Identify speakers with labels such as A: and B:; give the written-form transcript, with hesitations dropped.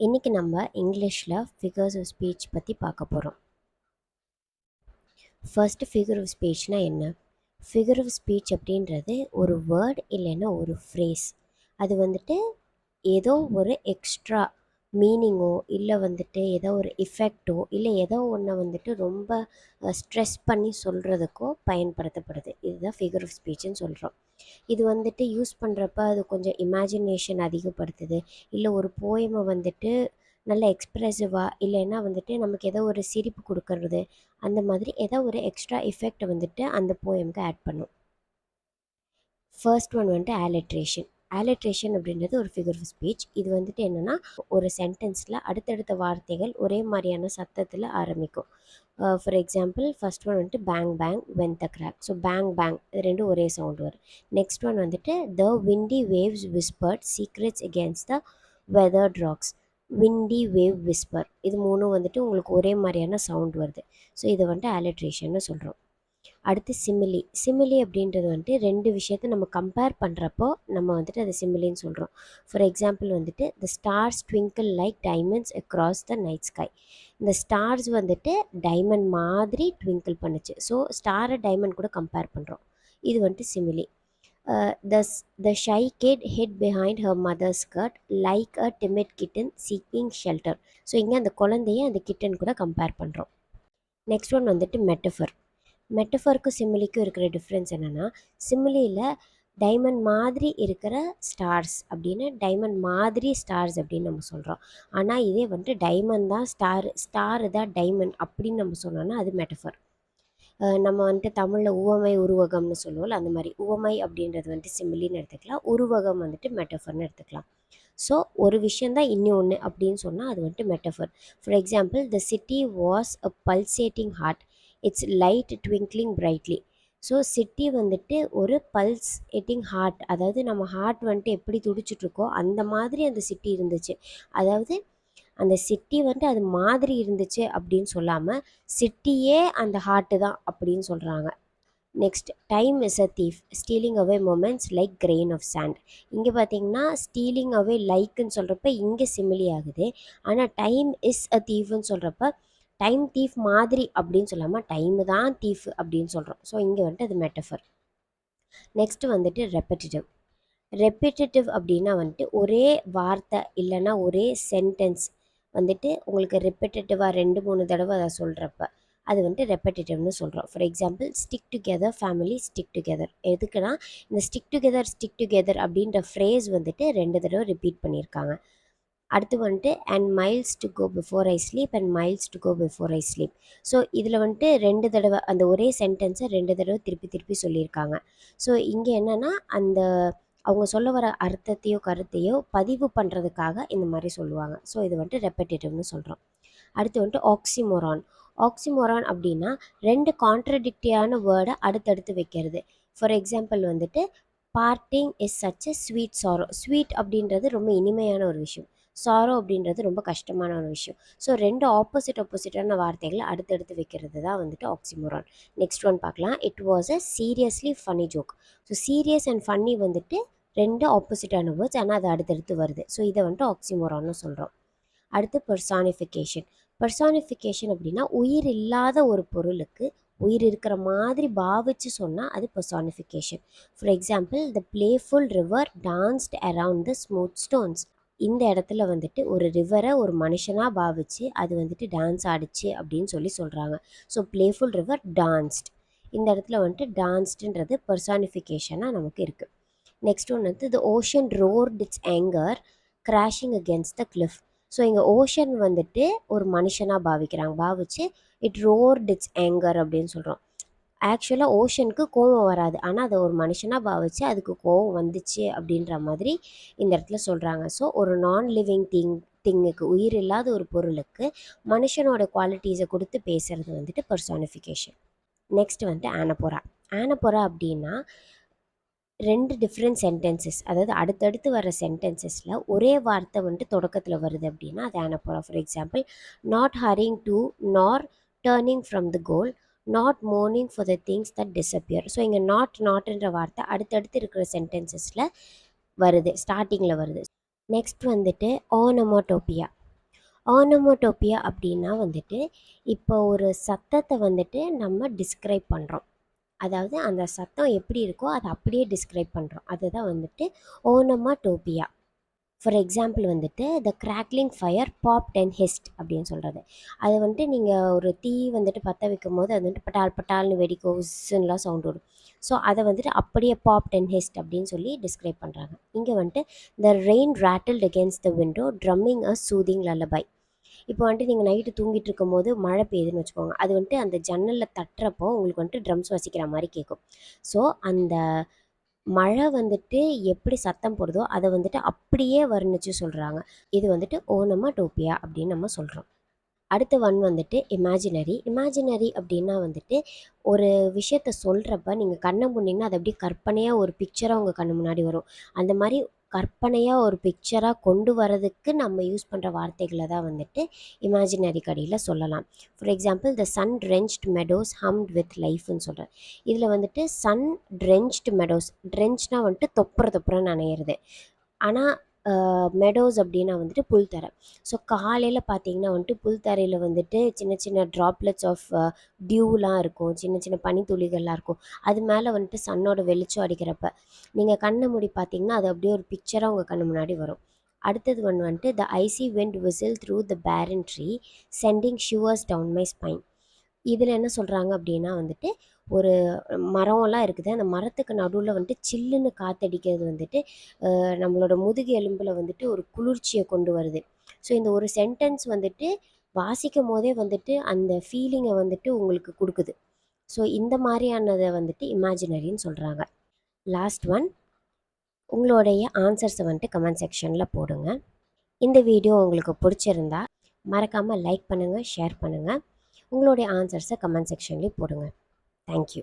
A: இன்னைக்கு நம்ம இங்கிலீஷில் ஃபிகர்ஸ் ஆஃப் ஸ்பீச் பற்றி பார்க்க போகிறோம். ஃபர்ஸ்ட் ஃபிகர் ஆஃப் ஸ்பீச்னா என்ன? ஃபிகர் ஆஃப் ஸ்பீச் அப்படின்றது ஒரு வேர்ட் இல்லைன்னா ஒரு ஃப்ரேஸ். அது வந்துட்டு ஏதோ ஒரு எக்ஸ்ட்ரா மீனிங்கோ இல்லை வந்துட்டு ஏதோ ஒரு இஃபெக்டோ இல்லை ஏதோ ஒன்றை வந்துட்டு ரொம்ப ஸ்ட்ரெஸ் பண்ணி சொல்கிறதுக்கோ பயன்படுத்தப்படுது. இதுதான் ஃபிகர் ஆஃப் ஸ்பீச்சுன்னு சொல்கிறோம். இது வந்துட்டு யூஸ் பண்ணுறப்ப அது கொஞ்சம் இமேஜினேஷன் அதிகப்படுத்துது. இல்லை ஒரு போயமை வந்துட்டு நல்ல எக்ஸ்ப்ரெசிவாக இல்லைன்னா வந்துட்டு நமக்கு ஏதோ ஒரு சிரிப்பு கொடுக்கறது, அந்த மாதிரி ஏதோ ஒரு எக்ஸ்ட்ரா எஃபெக்ட் வந்துட்டு அந்த போயமுக்கு ஆட் பண்ணும். ஃபர்ஸ்ட் ஒன் வந்துட்டு ஆலிட்ரேஷன். ஆலிட்ரேஷன் அப்படின்றது ஒரு ஃபிகர் ஆஃப் ஸ்பீச். இது வந்துட்டு என்னென்னா, ஒரு சென்டென்ஸில் அடுத்தடுத்த வார்த்தைகள் ஒரே மாதிரியான சத்தத்தில் ஆரம்பிக்கும். ஃபார் எக்ஸாம்பிள் ஃபர்ஸ்ட் ஒன் வந்துட்டு bang bang when the crack. So bang bang இது ரெண்டும் ஒரே சவுண்ட் வரும். நெக்ஸ்ட் ஒன் வந்துட்டு the windy waves whispered secrets against the weathered rocks. Windy wave whisper இது மூணும் வந்துட்டு உங்களுக்கு ஒரே மாதிரியான சவுண்ட் வருது. ஸோ இதை வந்துட்டு ஆலிட்ரேஷன்னு சொல்கிறோம். அடுத்து சிமிலி. சிமிலி அப்படின்றது வந்துட்டு ரெண்டு விஷயத்தை நம்ம கம்பேர் பண்ணுறப்போ நம்ம வந்துட்டு அதை சிமிலின்னு சொல்கிறோம். ஃபார் எக்ஸாம்பிள் வந்துட்டு the stars twinkle like diamonds across the night sky. இந்த ஸ்டார்ஸ் வந்துட்டு டைமண்ட் மாதிரி ட்விங்கிள் பண்ணுச்சு. ஸோ ஸ்டாரை டைமண்ட் கூட கம்பேர் பண்ணுறோம். இது வந்துட்டு simile. The shy kid hid behind her mother's skirt like a timid kitten seeking shelter. So இங்கே அந்த குழந்தைய அந்த கிட்டன் கூட கம்பேர் பண்ணுறோம். நெக்ஸ்ட் ஒன் வந்துட்டு மெட்டஃபர். மெட்டஃபருக்கும் சிமிலிக்கும் இருக்கிற டிஃப்ரென்ஸ் என்னென்னா, சிமிலியில் டைமண்ட் மாதிரி இருக்கிற ஸ்டார்ஸ் அப்படின்னு டைமண்ட் மாதிரி ஸ்டார்ஸ் அப்படின்னு நம்ம சொல்கிறோம். ஆனால் இதே வந்துட்டு டைமண்ட் தான் ஸ்டார், ஸ்டாரு தான் டைமண்ட் அப்படின்னு நம்ம சொன்னோன்னா அது மெட்டஃபர். நம்ம வந்துட்டு தமிழில் உவமை உருவகம்னு சொல்லுவோம்ல, அந்த மாதிரி உவமை அப்படின்றது வந்துட்டு சிமிலின்னு எடுத்துக்கலாம், உருவகம் வந்துட்டு மெட்டஃபர்னு எடுத்துக்கலாம். ஸோ ஒரு விஷயந்தான் இன்னொன்று அப்படின்னு சொன்னால் அது வந்துட்டு metaphor. For example the city was a pulsating heart, its light twinkling brightly. So city வந்துட்டு ஒரு பல்சேட்டிங் ஹார்ட், அதாவது நம்ம ஹார்ட் வந்துட்டு எப்படி துடிச்சிட்ருக்கோ அந்த மாதிரி அந்த சிட்டி இருந்துச்சு. அதாவது அந்த சிட்டி வந்துட்டு அது மாதிரி இருந்துச்சு அப்படின்னு சொல்லாமல் சிட்டியே அந்த ஹார்ட்டு தான் அப்படின்னு சொல்கிறாங்க. Next time is a thief stealing away moments like grain of sand. இங்கே பார்த்தீங்கன்னா ஸ்டீலிங் அவே லைக்குன்னு சொல்கிறப்ப இங்கே சிமிலி ஆகுது. ஆனால் டைம் இஸ் அ தீஃப்னு சொல்கிறப்ப டைம் தீஃப் மாதிரி அப்படின்னு சொல்லாமல் டைமு தான் தீஃப் அப்படின்னு சொல்கிறோம். ஸோ இங்கே வந்துட்டு அது மெட்டஃபர். நெக்ஸ்ட் வந்துட்டு ரெப்படிட்டிவ். ரெப்பிட்டேட்டிவ் அப்படின்னா வந்துட்டு ஒரே வார்த்தை இல்லைன்னா ஒரே சென்டென்ஸ் வந்துட்டு உங்களுக்கு ரெப்பிட்டேட்டிவாக 2-3 தடவை அதை சொல்கிறப்ப அது வந்துட்டு ரெப்படேட்டிவ்னு சொல்கிறோம். For example stick together family stick together. எதுக்குன்னா இந்த ஸ்டிக் டுகெதர் அப்படின்ற ஃப்ரேஸ் வந்துட்டு 2 தடவை ரிப்பீட் பண்ணியிருக்காங்க. அடுத்து வந்துட்டு and miles to go before I sleep and miles to go before I sleep. So இதில் வந்துட்டு 2 தடவை அந்த ஒரே சென்டென்ஸை 2 தடவை திருப்பி திருப்பி சொல்லியிருக்காங்க. ஸோ இங்கே என்னென்னா அந்த அவங்க சொல்ல வர அர்த்தத்தையோ கருத்தையோ பதிவு பண்ணுறதுக்காக இந்த மாதிரி சொல்லுவாங்க. ஸோ இது வந்துட்டு ரெப்படேட்டிவ்னு சொல்கிறோம். அடுத்து வந்துட்டு ஆக்சிமோரான். ஆக்சிமோரான் அப்படின்னா 2 கான்ட்ரடிக்டியான வேர்டை அடுத்தடுத்து வைக்கிறது. ஃபார் எக்ஸாம்பிள் வந்துட்டு partying is such a sweet sorrow. Sweet அப்படின்றது ரொம்ப இனிமையான ஒரு விஷயம், சாரோ அப்படின்றது ரொம்ப கஷ்டமான ஒரு விஷயம். ஸோ 2 ஆப்போசிட்டான வார்த்தைகளை அடுத்தடுத்து வைக்கிறது தான் வந்துட்டு ஆக்சிமோரான். நெக்ஸ்ட் ஒன் பார்க்கலாம். It was a seriously funny joke. So serious and funny வந்துட்டு 2 ஆப்போசிட்டான வேர்ட்ஸ், ஆனால் அது அடுத்தடுத்து வருது. ஸோ இதை வந்துட்டு ஆக்சிமோரான்னு சொல்கிறோம். அடுத்து பெர்சானிஃபிகேஷன். பெர்சானிஃபிகேஷன் அப்படின்னா உயிர் இல்லாத ஒரு பொருளுக்கு உயிர் இருக்கிற மாதிரி பாவிச்சு சொன்னால் அது personification. For example the playful river danced around the smooth stones. இந்த இடத்துல வந்துட்டு ஒரு ரிவரை ஒரு மனுஷனாக பாவிச்சு அது வந்துட்டு டான்ஸ் ஆடிச்சு அப்படின்னு சொல்கிறாங்க. So playful river danced. இந்த இடத்துல வந்துட்டு டான்ஸ்டுன்றது பெர்சானிஃபிகேஷனாக நமக்கு இருக்குது. நெக்ஸ்ட் ஒன்று வந்து the ocean roared its anger crashing against the cliff. So இங்கே ஓஷன் வந்துட்டு ஒரு மனுஷனாக பாவிச்சு இட் ரோர்ட் இட்ஸ் ஆங்கர் அப்படின்னு சொல்கிறோம். ஆக்சுவலாக ஓஷனுக்கு கோவம் வராது, ஆனால் அதை ஒரு மனுஷனாக பாவிச்சு அதுக்கு கோவம் வந்துச்சு அப்படின்ற மாதிரி இந்த இடத்துல சொல்கிறாங்க. ஸோ ஒரு நான் லிவிங் திங்குக்கு உயிர் இல்லாத ஒரு பொருளுக்கு மனுஷனோட குவாலிட்டிஸை கொடுத்து பேசுகிறது வந்துட்டு பெர்சானிஃபிகேஷன். நெக்ஸ்ட் வந்துட்டு ஆனபோரா. ஆனபோரா அப்படின்னா 2 டிஃப்ரெண்ட் சென்டென்சஸ், அதாவது அடுத்தடுத்து வர சென்டென்சஸில் ஒரே வார்த்தை வந்துட்டு தொடக்கத்தில் வருது அப்படின்னா அது anaphora. For example not hurrying to nor turning from the goal not mourning for the things that disappear. So இங்கே நாட்ன்ற வார்த்தை அடுத்தடுத்து இருக்கிற சென்டென்சஸில் வருது, ஸ்டார்டிங்கில் வருது. நெக்ஸ்ட் வந்துட்டு ஓனமோட்டோபியா. ஆனோமோட்டோபியா அப்படின்னா வந்துட்டு இப்போ ஒரு சத்தத்தை வந்துட்டு நம்ம டிஸ்கிரைப் பண்ணுறோம். அதாவது அந்த சத்தம் எப்படி இருக்கோ அதை அப்படியே டிஸ்கிரைப் பண்ணுறோம். அதுதான் வந்துட்டு ஓனோமாட்டோபியா. ஃபார் எக்ஸாம்பிள் வந்துட்டு the crackling fire popped and hissed அப்படின்னு சொல்கிறது. அது வந்துட்டு நீங்கள் ஒரு தீ வந்துட்டு பற்ற வைக்கும் போது அது வந்துட்டு பட்டால் பட்டால்னு வெடிக்கும், உஸ்ஸுன்னெலாம் சவுண்ட் வரும். ஸோ அதை வந்துட்டு அப்படியே பாப்ட் அண்ட் ஹிஸ்ட் அப்படின்னு சொல்லி டிஸ்கிரைப் பண்ணுறாங்க. இங்கே வந்துட்டு the rain rattled against the window drumming a soothing lullaby. இப்போ வந்துட்டு நீங்கள் நைட்டு தூங்கிட்டு இருக்கும்போது மழை பெய்யுதுன்னு வச்சுக்கோங்க, அது வந்துட்டு அந்த ஜன்னலில் தட்டுறப்போ உங்களுக்கு வந்துட்டு ட்ரம்ஸ் வாசிக்கிற மாதிரி கேட்கும். ஸோ அந்த மழை வந்துட்டு எப்படி சத்தம் போடுதோ அதை வந்துட்டு அப்படியே வர்ணிச்சு சொல்கிறாங்க. இது வந்துட்டு ஓனோமாட்டோபியா அப்படின்னு நம்ம சொல்கிறோம். அடுத்த ஒன் வந்துட்டு இமேஜினரி. இமேஜினரி அப்படின்னா வந்துட்டு ஒரு விஷயத்த சொல்கிறப்ப நீங்கள் கண்ணை மூடினீங்கன்னா அது அப்படியே கற்பனையாக ஒரு பிக்சராக உங்கள் கண்ணு முன்னாடி வரும். அந்த மாதிரி கற்பனையாக ஒரு பிக்சராக கொண்டு வரதுக்கு நம்ம யூஸ் பண்ணுற வார்த்தைகளை தான் வந்துட்டு இமேஜினரி கடியில் சொல்லலாம். For example the sun drenched meadows hummed with லைஃப்னு சொல்கிறேன். இதில் வந்துட்டு சன் ட்ரென்ச்ட் மெடோஸ், ட்ரென்ச்னா வந்துட்டு தொப்புறன்னு நனையிறது. ஆனால் மெடோஸ் அப்படின்னா வந்துட்டு புல்தரை. ஸோ காலையில் பார்த்தீங்கன்னா வந்துட்டு புல்தரையில் வந்துட்டு சின்ன சின்ன ட்ராப்லெட்ஸ் ஆஃப் டியூலாம் இருக்கும், சின்ன சின்ன பனித்துளிகள்லாம் இருக்கும். அது மேலே வந்துட்டு சன்னோட வெளிச்சம் அடிக்கிறப்ப நீங்கள் கண்ணை மூடி பார்த்தீங்கன்னா அது அப்படியே ஒரு பிக்சராக உங்கள் கண்ணு முன்னாடி வரும். அடுத்தது ஒன்று வந்துட்டு the icy wind whistle through the barren tree sending shivers down my spine. இதில் என்ன சொல்கிறாங்க அப்படின்னா வந்துட்டு ஒரு மரம்லாம் இருக்குது, அந்த மரத்துக்கு நடுவில் வந்துட்டு சில்லுன்னு காற்றடிக்கிறது வந்துட்டு நம்மளோட முதுகு எலும்பில் வந்துட்டு ஒரு குளிர்ச்சியை கொண்டு வருது. ஸோ இந்த ஒரு சென்டென்ஸ் வந்துட்டு வாசிக்கும் போதே வந்துட்டு அந்த ஃபீலிங்கை வந்துட்டு உங்களுக்கு கொடுக்குது. ஸோ இந்த மாதிரியானதை வந்துட்டு இமேஜினரின்னு சொல்கிறாங்க. லாஸ்ட் ஒன், உங்களுடைய ஆன்சர்ஸை வந்துட்டு கமெண்ட் செக்ஷனில் போடுங்க. இந்த வீடியோ உங்களுக்கு பிடிச்சிருந்தா மறக்காமல் லைக் பண்ணுங்கள், ஷேர் பண்ணுங்கள். உங்களுடைய ஆன்சர்ஸை கமெண்ட் செக்ஷன்லேயும் போடுங்க. தேங்க்யூ.